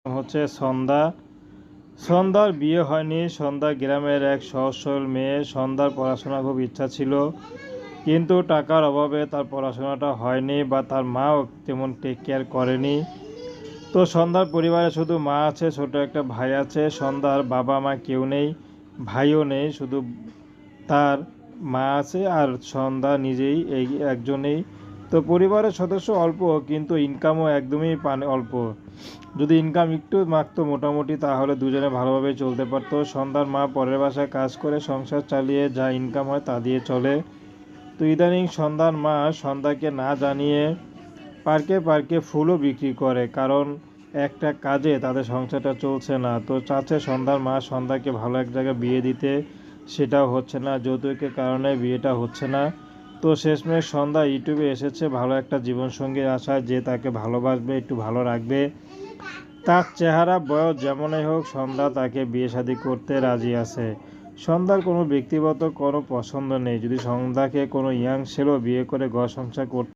হচ্ছে সন্ধ্যা। সন্ধ্যার বিয়ে হয়নি। সন্ধ্যা গ্রামের এক সহজ সরল মেয়ে। সন্ধ্যার পড়াশোনার খুব ইচ্ছা ছিল, কিন্তু টাকার অভাবে তার পড়াশোনাটা হয়নি বা তার মাও তেমন টেক কেয়ার করেনি। তো সন্ধ্যার পরিবারে শুধু মা আছে, ছোট একটা ভাই আছে। সন্ধ্যার বাবা মা কেউ নেই, ভাইও নেই, শুধু তার মা আছে আর সন্ধ্যা নিজেই এই একজনেই। তো পরিবারের সদস্য অল্প, কিন্তু ইনকামও একদমই অল্প। যদি ইনকাম একটু মাখতো মোটামুটি, তাহলে দুজনে ভালোভাবে চলতে পারতো। সন্ধ্যার মা পরের বাসায় কাজ করে সংসার চালিয়ে যা ইনকাম হয় তা দিয়ে চলে। তো ইদানিং সন্ধ্যার মা সন্ধ্যাকে না জানিয়ে পার্কে পার্কে ফুলও বিক্রি করে, কারণ একটা কাজে তাদের সংসারটা চলছে না। তো চাচ্ছে সন্ধ্যার মা সন্ধ্যাকে ভালো এক জায়গায় বিয়ে দিতে, সেটাও হচ্ছে না, যৌতুকের কারণে বিয়েটা হচ্ছে না। তো শেষমেশ সন্ধ্যা ইউটিউবে এসেছে ভালো একটা জীবনসঙ্গীর আশায়, যে তাকে ভালোবাসবে, একটু ভালো রাখবে। তার চেহারা বয়স যেমনই হোক, সন্ধ্যা তাকে বিয়ে শাদী করতে রাজি আছে। সন্ধ্যার কোনো ব্যক্তিগত কোনো পছন্দ নেই। যদি সন্ধ্যাকে কোনো ইয়াং ছেলেও বিয়ে করে ঘর সংসার করতে